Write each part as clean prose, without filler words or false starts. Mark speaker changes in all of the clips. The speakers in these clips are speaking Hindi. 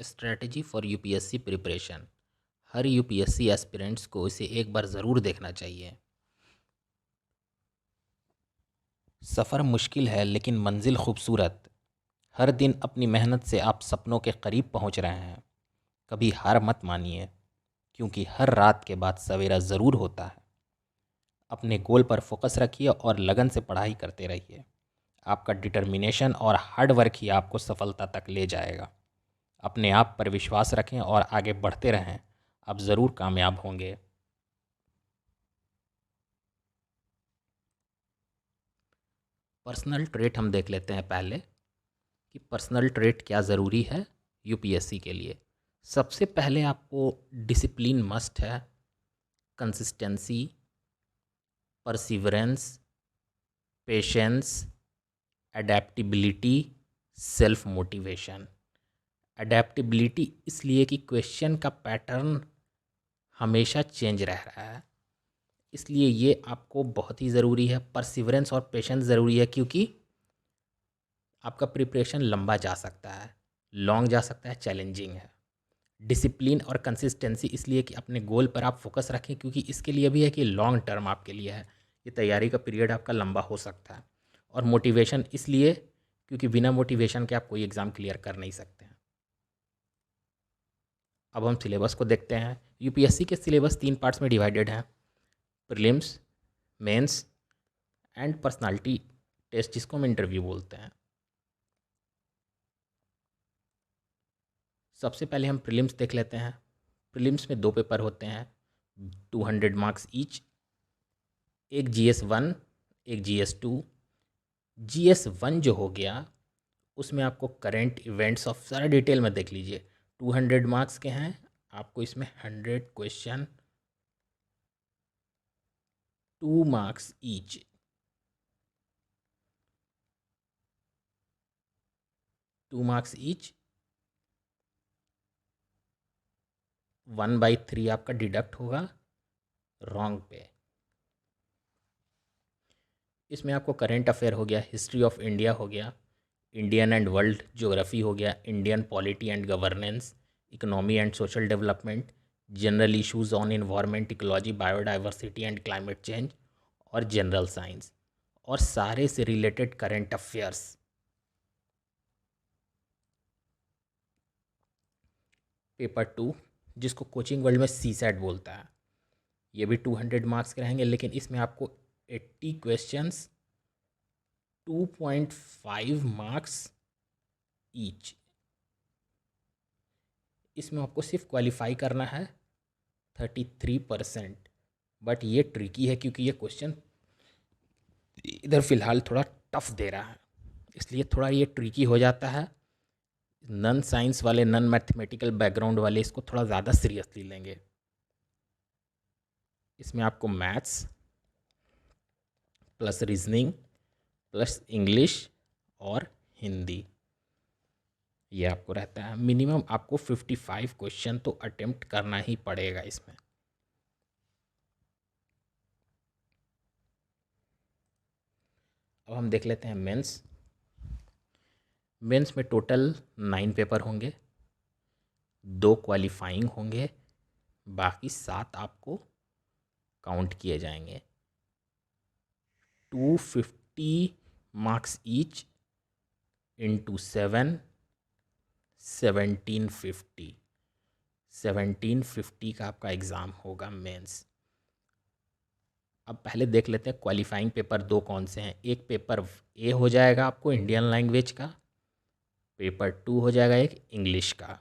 Speaker 1: Strategy for UPSC preparation. Her UPSC aspirants को इसे एक बार ज़रूर देखना चाहिए। सफ़र मुश्किल है लेकिन मंजिल खूबसूरत। हर दिन अपनी मेहनत से आप सपनों के करीब पहुंच रहे हैं। कभी हार मत मानिए, क्योंकि हर रात के बाद सवेरा ज़रूर होता है। अपने गोल पर फोकस रखिए और लगन से पढ़ाई करते रहिए। आपका डिटर्मिनेशन और हार्ड वर्क ही आपको सफलता तक ले जाएगा। अपने आप पर विश्वास रखें और आगे बढ़ते रहें। आप ज़रूर कामयाब होंगे। पर्सनल ट्रेट हम देख लेते हैं पहले कि पर्सनल ट्रेट क्या ज़रूरी है यूपीएससी के लिए। सबसे पहले आपको डिसिप्लिन मस्ट है, consistency, perseverance, patience, adaptability, self motivation. Adaptability इसलिए कि क्वेश्चन का पैटर्न हमेशा चेंज रह रहा है, इसलिए ये आपको बहुत ही ज़रूरी है। परसिवरेंस और पेशेंस ज़रूरी है, क्योंकि आपका प्रिपरेशन लंबा जा सकता है, लॉन्ग जा सकता है, चैलेंजिंग है। डिसिप्लिन और कंसिस्टेंसी इसलिए कि अपने गोल पर आप फोकस रखें, क्योंकि इसके लिए भी है कि लॉन्ग टर्म आपके लिए है, ये तैयारी का पीरियड आपका लंबा हो सकता है। और मोटिवेशन इसलिए क्योंकि बिना मोटिवेशन के आप कोई एग्ज़ाम क्लियर कर नहीं सकते हैं। अब हम सिलेबस को देखते हैं। यूपीएससी के सिलेबस 3 पार्ट्स में डिवाइडेड हैं: prelims, mains and personality test, जिसको हम इंटरव्यू बोलते हैं। सबसे पहले हम प्रीलिम्स देख लेते हैं। प्रीलिम्स में 2 पेपर होते हैं, 200 मार्क्स ईच। एक GS1, एक GS2। GS1 जो हो गया, उसमें आपको करेंट इवेंट्स ऑफ सारा डिटेल में देख लीजिए। 200 मार्क्स के हैं, आपको इसमें 100 question, 2 marks each. Two marks each, 1/3 आपका डिडक्ट होगा रॉन्ग पे। इसमें आपको करेंट अफेयर हो गया, हिस्ट्री ऑफ इंडिया हो गया, इंडियन एंड वर्ल्ड ज्योग्राफी हो गया, Indian polity and governance, economy and social development, general issues on environment, ecology, biodiversity and climate change, और जनरल साइंस, और सारे से रिलेटेड करेंट अफेयर्स। पेपर 2, जिसको कोचिंग वर्ल्ड में CSAT बोलता है, ये भी 200 मार्क्स के रहेंगे, लेकिन इसमें आपको 80 क्वेश्चंस, 2.5 मार्क्स ईच। इसमें आपको सिर्फ क्वालिफाई करना है 33%। बट ये ट्रिकी है, क्योंकि ये क्वेश्चन इधर फ़िलहाल थोड़ा टफ दे रहा है, इसलिए थोड़ा ये ट्रिकी हो जाता है। नॉन साइंस वाले, नॉन मैथमेटिकल बैकग्राउंड वाले इसको थोड़ा ज़्यादा सीरियसली लेंगे। इसमें आपको maths plus reasoning plus English और हिंदी, ये आपको रहता है। मिनिमम आपको 55 क्वेश्चन तो अटेम्प्ट करना ही पड़ेगा इसमें। अब हम देख लेते हैं मेंस। मेंस में टोटल 9 पेपर होंगे, 2 क्वालिफाइंग होंगे, बाकी 7 आपको काउंट किए जाएंगे। 250 मार्क्स ईच इंटू 7, 1750। 1750 का आपका एग्ज़ाम होगा मेंस। अब पहले देख लेते हैं क्वालिफाइंग पेपर 2 कौन से हैं। एक पेपर ए हो जाएगा आपको इंडियन लैंग्वेज का, पेपर 2 हो जाएगा एक इंग्लिश का।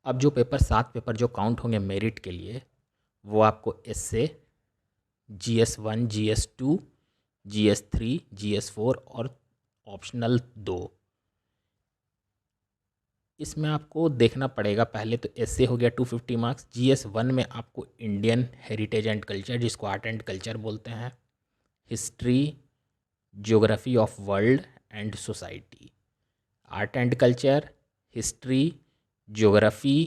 Speaker 1: अब जो पेपर 7 पेपर जो काउंट होंगे मेरिट के लिए, वो आपको एस्से, GS1, GS2, GS3, GS4 और ऑप्शनल 2। इसमें आपको देखना पड़ेगा, पहले तो एस्से हो गया 250 मार्क्स। GS1 में आपको इंडियन हेरिटेज एंड कल्चर, जिसको आर्ट एंड कल्चर बोलते हैं, history, geography of world and society. Art and culture, history, geography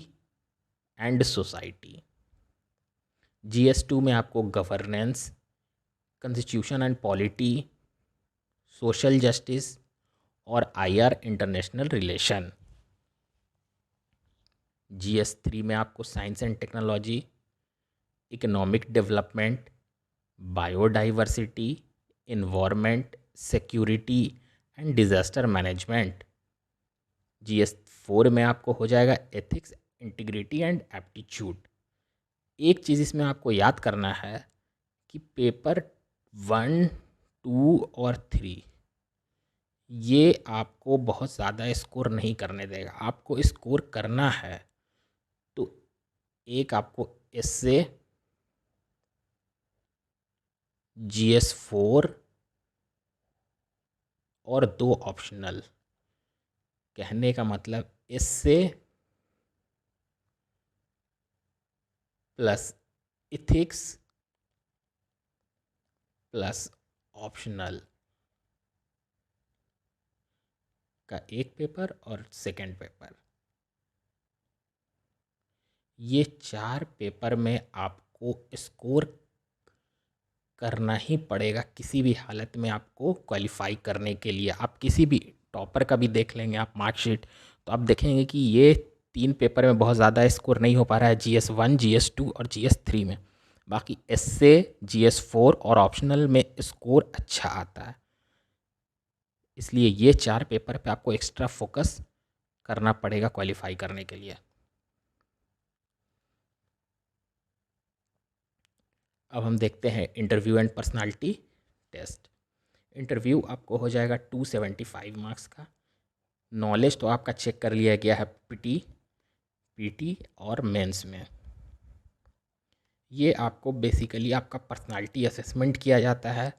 Speaker 1: and society. GS2 में आपको governance, constitution and polity, social justice और आईआर इंटरनेशनल रिलेशन। GS3 में आपको science and technology, economic development, biodiversity, environment, security and disaster management. GS4 में आपको हो जाएगा एथिक्स, इंटीग्रिटी एंड एप्टीट्यूड। एक चीज़ इसमें आपको याद करना है कि पेपर 1, 2 और 3 ये आपको बहुत ज़्यादा स्कोर नहीं करने देगा। आपको स्कोर करना है तो एक आपको इससे GS4 और 2 ऑप्शनल। कहने का मतलब इससे प्लस इथिक्स प्लस ऑप्शनल का एक पेपर और सेकंड पेपर, ये 4 पेपर में आपको स्कोर करना ही पड़ेगा किसी भी हालत में आपको क्वालिफाई करने के लिए। आप किसी भी टॉपर का भी देख लेंगे आप मार्कशीट, तो आप देखेंगे कि ये 3 पेपर में बहुत ज़्यादा स्कोर नहीं हो पा रहा है, GS1, GS2 और GS3 में। बाकी इससे GS4 और ऑप्शनल में स्कोर अच्छा आता है। इसलिए ये 4 पेपर पे आपको एक्स्ट्रा फोकस करना पड़ेगा क्वालिफाई करने के लिए। अब हम देखते हैं interview and personality test. Interview आपको हो जाएगा 275 मार्क्स का। नॉलेज तो आपका चेक कर लिया गया है पीटी और मेंस में। ये आपको बेसिकली आपका पर्सनालिटी असेसमेंट किया जाता है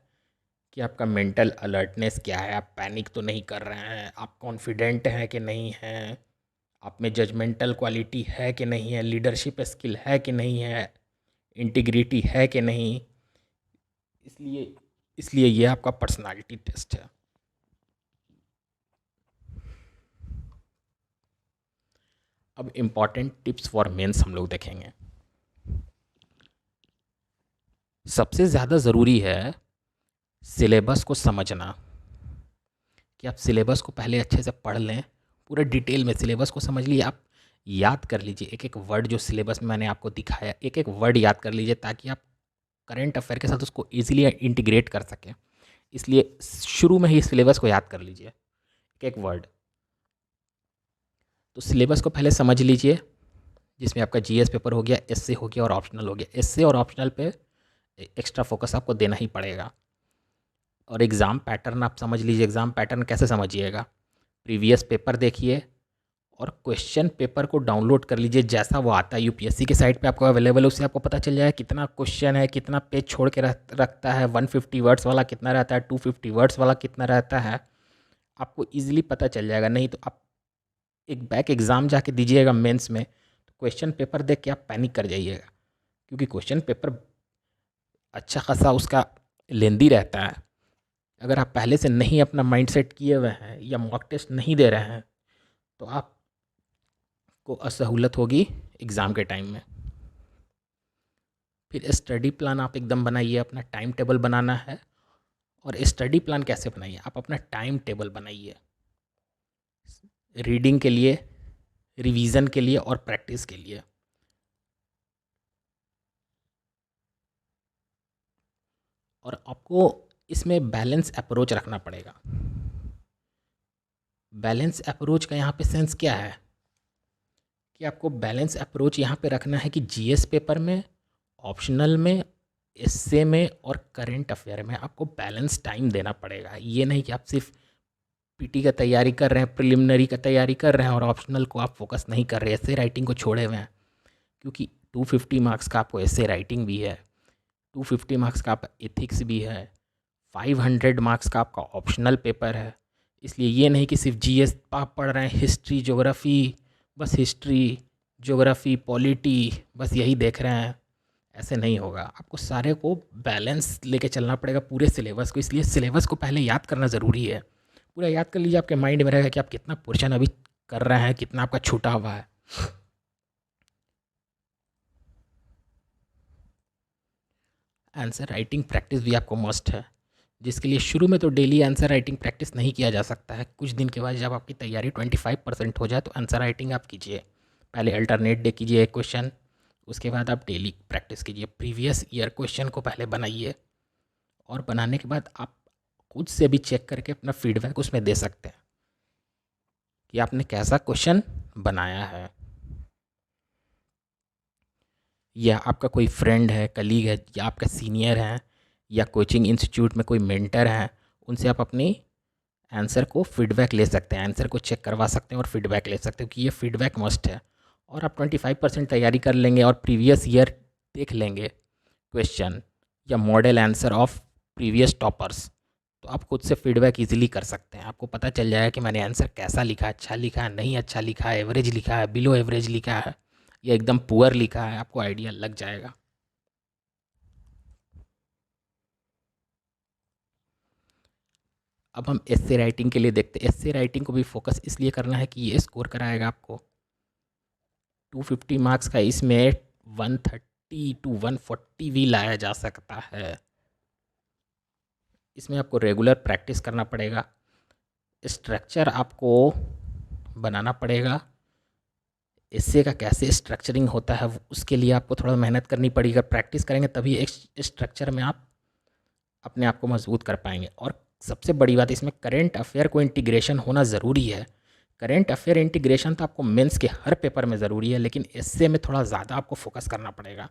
Speaker 1: कि आपका मेंटल अलर्टनेस क्या है, आप पैनिक तो नहीं कर रहे हैं, आप कॉन्फिडेंट हैं कि नहीं हैं, आप में जजमेंटल क्वालिटी है कि नहीं है, लीडरशिप स्किल है कि नहीं है, इंटीग्रिटी है कि नहीं। इसलिए इसलिए ये आपका पर्सनालिटी टेस्ट है। अब इम्पॉर्टेंट टिप्स फॉर मेंस हम लोग देखेंगे। सबसे ज़्यादा ज़रूरी है सिलेबस को समझना, कि आप सिलेबस को पहले अच्छे से पढ़ लें, पूरा डिटेल में सिलेबस को समझ लिए, आप याद कर लीजिए एक एक वर्ड जो सिलेबस में मैंने आपको दिखाया, एक एक वर्ड याद कर लीजिए ताकि आप करंट अफेयर के साथ उसको ईजिली इंटीग्रेट कर सकें। इसलिए शुरू में ही सिलेबस को याद कर लीजिए एक एक वर्ड। तो सिलेबस को पहले समझ लीजिए, जिसमें आपका GS पेपर हो गया, एसए हो गया और ऑप्शनल हो गया। एसए और ऑप्शनल पे एक्स्ट्रा फोकस आपको देना ही पड़ेगा। और एग्ज़ाम पैटर्न आप समझ लीजिए। एग्ज़ाम पैटर्न कैसे समझिएगा, प्रीवियस पेपर देखिए और क्वेश्चन पेपर को डाउनलोड कर लीजिए जैसा वो आता है यूपीएससी के साइट पे आपको अवेलेबल है। उससे आपको पता चल जाएगा कितना क्वेश्चन है, कितना पेज छोड़ के रखता है, 150 वर्ड्स वाला कितना रहता है, 250 वर्ड्स वाला कितना रहता है, आपको ईजिली पता चल जाएगा। नहीं तो आप एक बैक एग्ज़ाम जाके दीजिएगा मेंस में, तो क्वेश्चन पेपर देख के आप पैनिक कर जाइएगा, क्योंकि क्वेश्चन पेपर अच्छा खासा उसका लेंदी रहता है। अगर आप पहले से नहीं अपना माइंड सेट किए हुए हैं या मॉक टेस्ट नहीं दे रहे हैं तो आपको असहूलत होगी एग्ज़ाम के टाइम में। फिर स्टडी प्लान आप एकदम बनाइए, अपना टाइम टेबल बनाना है। और स्टडी प्लान कैसे बनाइए, आप अपना टाइम टेबल बनाइए रीडिंग के लिए, रिवीजन के लिए और प्रैक्टिस के लिए। और आपको इसमें बैलेंस अप्रोच रखना पड़ेगा। बैलेंस अप्रोच का यहाँ पे सेंस क्या है कि आपको बैलेंस अप्रोच यहाँ पे रखना है कि जीएस पेपर में, ऑप्शनल में, एसए में और करंट अफेयर में आपको बैलेंस टाइम देना पड़ेगा। ये नहीं कि आप सिर्फ पीटी का तैयारी कर रहे हैं, प्रिलिमिनरी का तैयारी कर रहे हैं और ऑप्शनल को आप फोकस नहीं कर रहे, एसए राइटिंग को छोड़े हुए हैं। क्योंकि 250 मार्क्स का आपको एसए राइटिंग भी है, 250 मार्क्स का आपका एथिक्स भी है, 500 मार्क्स का आपका ऑप्शनल पेपर है। इसलिए ये नहीं कि सिर्फ जीएस आप पढ़ रहे हैं, हिस्ट्री ज्योग्राफी, बस हिस्ट्री ज्योग्राफी पॉलिटी बस यही देख रहे हैं, ऐसे नहीं होगा। आपको सारे को बैलेंस लेके चलना पड़ेगा पूरे सिलेबस को। इसलिए सिलेबस को पहले याद करना ज़रूरी है। पूरा याद कर लीजिए, आपके माइंड में रहेगा कि आप कितना पोर्शन अभी कर रहे हैं, कितना आपका छूटा हुआ है। आंसर राइटिंग प्रैक्टिस भी आपको मस्ट है। जिसके लिए शुरू में तो डेली आंसर राइटिंग प्रैक्टिस नहीं किया जा सकता है। कुछ दिन के बाद जब आपकी तैयारी 25% हो जाए तो आंसर राइटिंग आप कीजिए। पहले अल्टरनेट डे कीजिए एक क्वेश्चन, उसके बाद आप डेली प्रैक्टिस कीजिए। प्रीवियस ईयर क्वेश्चन को पहले बनाइए और बनाने के बाद आप खुद से भी चेक करके अपना फीडबैक उसमें दे सकते हैं कि आपने कैसा क्वेश्चन बनाया है। या आपका कोई फ्रेंड है, कलीग है, या आपका सीनियर है, या कोचिंग इंस्टीट्यूट में कोई मेंटर है, उनसे आप अपनी आंसर को फीडबैक ले सकते हैं, आंसर को चेक करवा सकते हैं और फीडबैक ले सकते हो कि ये फीडबैक मस्ट है। और आप 25% तैयारी कर लेंगे और प्रीवियस ईयर देख लेंगे क्वेश्चन या model answer of previous toppers, तो आप खुद से फीडबैक इजीली कर सकते हैं। आपको पता चल जाएगा कि मैंने आंसर कैसा लिखा, अच्छा लिखा है, नहीं अच्छा लिखा है, एवरेज लिखा है, बिलो एवरेज लिखा है, या एकदम पुअर लिखा है, आपको आइडिया लग जाएगा। अब हम एस्से राइटिंग के लिए देखते हैं। एस्से राइटिंग को भी फोकस इसलिए करना है कि ये स्कोर कराएगा आपको 250 मार्क्स का। इसमें 130 टू 140 भी लाया जा सकता है। इसमें आपको रेगुलर प्रैक्टिस करना पड़ेगा, स्ट्रक्चर आपको बनाना पड़ेगा। एस्से का कैसे स्ट्रक्चरिंग होता है उसके लिए आपको थोड़ा मेहनत करनी पड़ेगी। अगर प्रैक्टिस करेंगे तभी एक स्ट्रक्चर में आप अपने आप को मजबूत कर पाएंगे। और सबसे बड़ी बात, इसमें करेंट अफेयर को इंटीग्रेशन होना ज़रूरी है। करेंट अफेयर इंटीग्रेशन तो आपको मेंस के हर पेपर में ज़रूरी है, लेकिन एस्से में थोड़ा ज़्यादा आपको फोकस करना पड़ेगा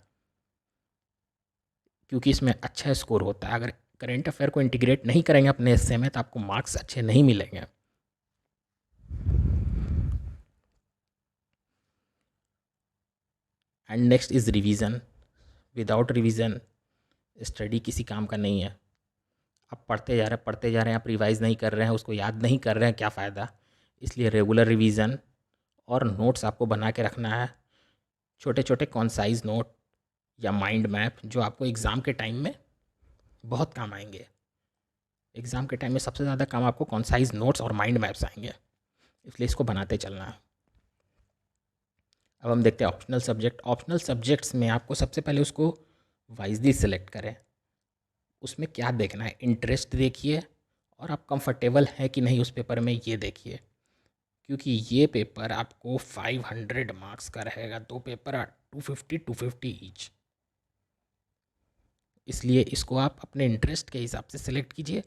Speaker 1: क्योंकि इसमें अच्छा स्कोर होता है। अगर करेंट अफेयर को इंटीग्रेट नहीं करेंगे अपने एस्से में तो आपको मार्क्स अच्छे नहीं मिलेंगे। And next is revision. Without revision study किसी काम का नहीं है। आप पढ़ते जा रहे हैं, आप रिवाइज़ नहीं कर रहे हैं, उसको याद नहीं कर रहे हैं, क्या फ़ायदा। इसलिए रेगुलर रिवीजन और नोट्स आपको बना के रखना है, छोटे छोटे कॉन्साइज नोट या माइंड मैप जो आपको एग्ज़ाम के टाइम में बहुत काम आएंगे। एग्ज़ाम के टाइम में सबसे ज़्यादा काम आपको कॉन्साइज नोट्स और माइंड मैप्स आएंगे, इसलिए इसको बनाते चलना है। अब हम देखते हैं ऑप्शनल सब्जेक्ट। ऑप्शनल सब्जेक्ट्स में आपको सबसे पहले उसको वाइजली सेलेक्ट करें। उसमें क्या देखना है, इंटरेस्ट देखिए और आप कंफर्टेबल हैं कि नहीं उस पेपर में, ये देखिए। क्योंकि ये पेपर आपको 500 मार्क्स का रहेगा, दो पेपर 250 ईच। इसलिए इसको आप अपने इंटरेस्ट के हिसाब से सेलेक्ट कीजिए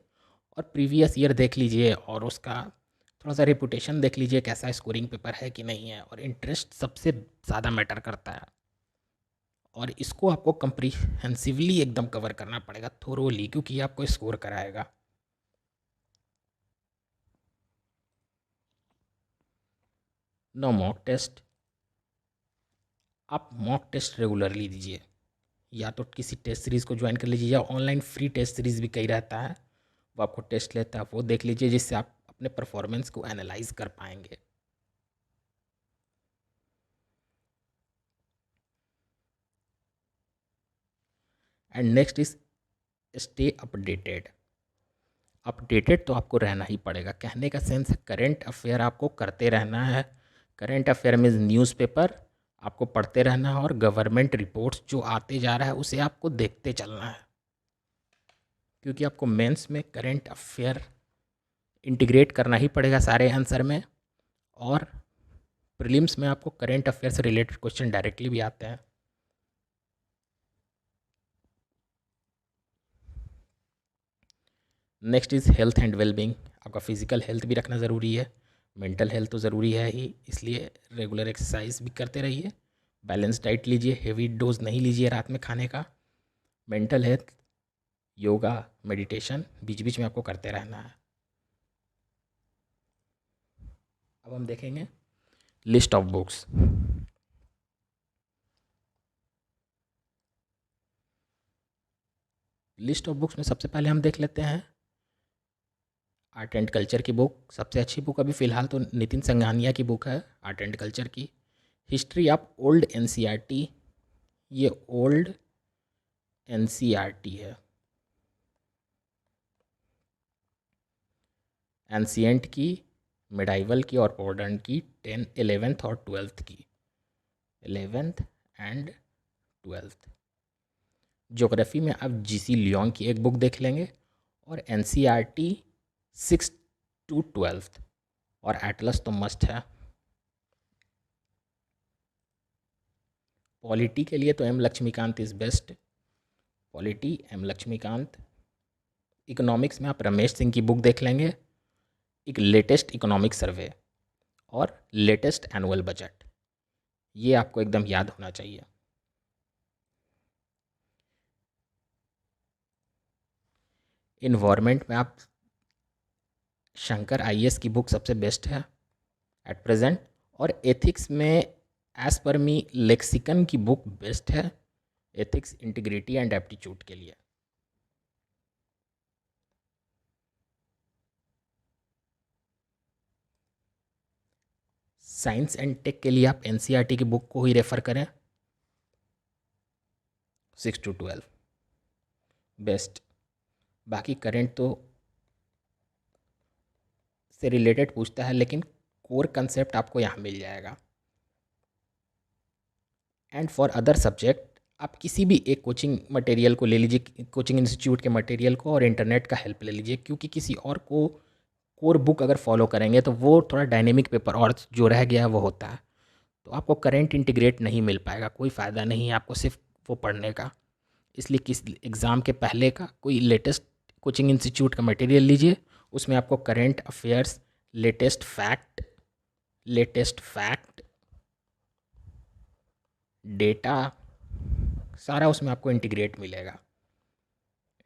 Speaker 1: और प्रीवियस ईयर देख लीजिए और उसका थोड़ा सा रेपुटेशन देख लीजिए कैसा स्कोरिंग पेपर है कि नहीं है। और इंटरेस्ट सबसे ज़्यादा मैटर करता है और इसको आपको कंप्रीहेंसिवली एकदम कवर करना पड़ेगा, थोरोली, क्योंकि ये आपको स्कोर कराएगा। No mock test. आप मॉक टेस्ट रेगुलरली दीजिए, या तो किसी टेस्ट सीरीज़ को ज्वाइन कर लीजिए या ऑनलाइन फ्री टेस्ट सीरीज़ भी कई रहता है, वो आपको टेस्ट लेता है, वो देख लीजिए जिससे आप अपने परफॉर्मेंस को एनालाइज कर पाएंगे। And next is stay updated. Updated तो आपको रहना ही पड़ेगा। कहने का सेंस है करेंट अफेयर आपको करते रहना है। करेंट अफेयर मीन्स न्यूज़पेपर आपको पढ़ते रहना है और गवर्नमेंट रिपोर्ट्स जो आते जा रहा है उसे आपको देखते चलना है, क्योंकि आपको मेंस में करेंट अफेयर इंटीग्रेट करना ही पड़ेगा सारे आंसर में। और प्रीलिम्स में आपको करेंट अफेयर से रिलेटेड क्वेश्चन डायरेक्टली भी आते हैं। Next is health and wellbeing. आपका फिजिकल हेल्थ भी रखना ज़रूरी है, मेंटल हेल्थ तो ज़रूरी है ही, इसलिए रेगुलर एक्सरसाइज भी करते रहिए, बैलेंस डाइट लीजिए, हेवी डोज नहीं लीजिए रात में खाने का। मेंटल हेल्थ, योगा, मेडिटेशन बीच बीच में आपको करते रहना है। अब हम देखेंगे list of books. List of books में सबसे पहले हम देख लेते हैं आर्ट एंड कल्चर की बुक। सबसे अच्छी बुक अभी फ़िलहाल तो नितिन संघानिया की बुक है आर्ट एंड कल्चर की। हिस्ट्री ऑफ ओल्ड एनसीईआरटी, ये ओल्ड एनसीईआरटी है। एंशियंट की, मिडाइवल की और मॉडर्न की, 11th और 12th की, 11th एंड 12th। ज्योग्राफी में आप जीसी लियोंग की एक बुक देख लेंगे और NCERT 6 to 12th, और एटलस तो मस्ट है। पॉलिटी के लिए तो M Laxmikanth is best, polity M Laxmikanth. Economics में आप रमेश सिंह की बुक देख लेंगे, एक लेटेस्ट इकोनॉमिक सर्वे और लेटेस्ट एनुअल बजट, ये आपको एकदम याद होना चाहिए। इन्वायरमेंट में आप शंकर IAS की बुक सबसे बेस्ट है एट प्रेजेंट, और एथिक्स में एज पर मी लेक्सिकन की बुक बेस्ट है, एथिक्स इंटीग्रिटी एंड एप्टीट्यूड के लिए। साइंस एंड टेक के लिए आप NCERT की बुक को ही रेफ़र करें, 6 to 12 बेस्ट। बाकी करेंट तो से रिलेटेड पूछता है, लेकिन कोर कंसेप्ट आपको यहाँ मिल जाएगा। एंड फॉर अदर सब्जेक्ट आप किसी भी एक कोचिंग मटेरियल को ले लीजिए, कोचिंग इंस्टीट्यूट के मटेरियल को, और इंटरनेट का हेल्प ले लीजिए, क्योंकि किसी और को कोर बुक अगर फॉलो करेंगे तो वो थोड़ा डायनेमिक पेपर और जो रह गया है वो होता है, तो आपको करंट इंटीग्रेट नहीं मिल पाएगा, कोई फ़ायदा नहीं है आपको सिर्फ वो पढ़ने का। इसलिए किस एग्ज़ाम के पहले का कोई लेटेस्ट कोचिंग इंस्टीट्यूट का मटेरियल लीजिए, उसमें आपको current affairs, latest fact, data, सारा उसमें आपको इंटीग्रेट मिलेगा,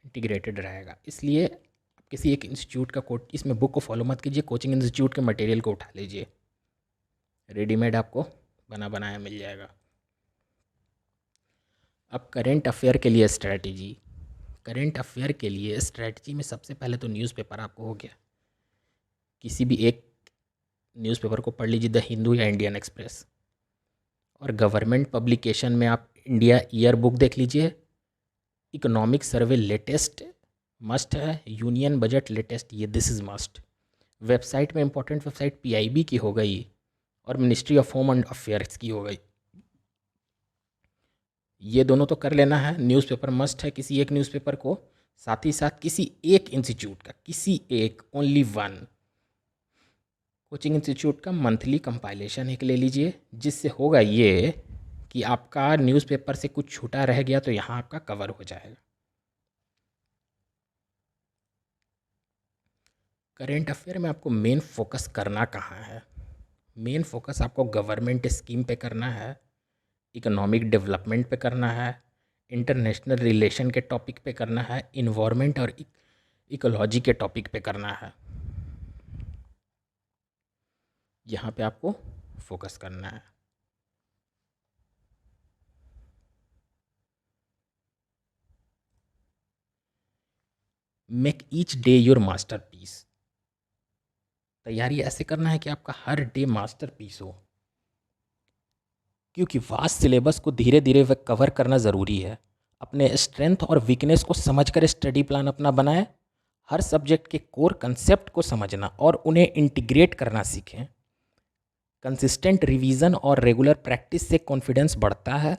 Speaker 1: इंटीग्रेटेड रहेगा। इसलिए आप किसी एक इंस्टीट्यूट का इसमें बुक को फॉलो मत कीजिए, कोचिंग इंस्टीट्यूट के मटेरियल को उठा लीजिए, रेडीमेड आपको बना बनाया मिल जाएगा। अब करेंट अफेयर के लिए स्ट्रैटेजी, करेंट अफेयर के लिए स्ट्रैटेजी में सबसे पहले तो न्यूज़पेपर आपको हो गया, किसी भी एक न्यूज़पेपर को पढ़ लीजिए, द हिंदू या इंडियन एक्सप्रेस, और गवर्नमेंट पब्लिकेशन में आप इंडिया ईयर बुक देख लीजिए, इकोनॉमिक सर्वे लेटेस्ट मस्ट है, यूनियन बजट लेटेस्ट, ये दिस इज़ मस्ट। वेबसाइट में इंपॉर्टेंट वेबसाइट PIB की हो गई और ministry of home and affairs की हो गई, ये दोनों तो कर लेना है। न्यूज़पेपर मस्ट है किसी एक न्यूज़पेपर को, साथ ही साथ किसी एक इंस्टीट्यूट का, किसी एक ओनली वन कोचिंग इंस्टीट्यूट का मंथली कंपाइलेशन एक ले लीजिए, जिससे होगा ये कि आपका न्यूज़पेपर से कुछ छूटा रह गया तो यहाँ आपका कवर हो जाएगा। करेंट अफेयर में आपको मेन फोकस करना कहाँ है? मेन फोकस आपको गवर्नमेंट स्कीम पे करना है, इकोनॉमिक डेवलपमेंट पे करना है, इंटरनेशनल रिलेशन के टॉपिक पे करना है, इन्वायरमेंट और इकोलॉजी के टॉपिक पे करना है, यहाँ पे आपको फोकस करना है। Make each day your masterpiece, तैयारी ऐसे करना है कि आपका हर डे मास्टरपीस हो, क्योंकि वास्ट सिलेबस को धीरे धीरे वह कवर करना ज़रूरी है। अपने स्ट्रेंथ और वीकनेस को समझकर स्टडी प्लान अपना बनाएं, हर सब्जेक्ट के कोर कंसेप्ट को समझना और उन्हें इंटीग्रेट करना सीखें। कंसिस्टेंट रिवीजन और रेगुलर प्रैक्टिस से कॉन्फिडेंस बढ़ता है,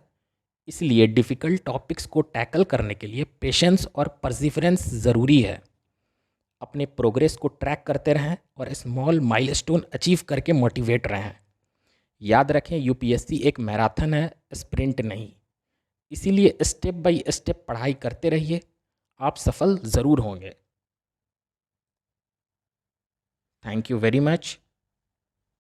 Speaker 1: इसलिए डिफ़िकल्ट टॉपिक्स को टैकल करने के लिए पेशेंस और परसिवरेंस ज़रूरी है। अपने प्रोग्रेस को ट्रैक करते रहें और स्मॉल माइलस्टोन अचीव करके मोटिवेट रहें। याद रखें, UPSC एक मैराथन है, स्प्रिंट नहीं, इसीलिए स्टेप बाय स्टेप पढ़ाई करते रहिए, आप सफल ज़रूर होंगे। Thank you very much.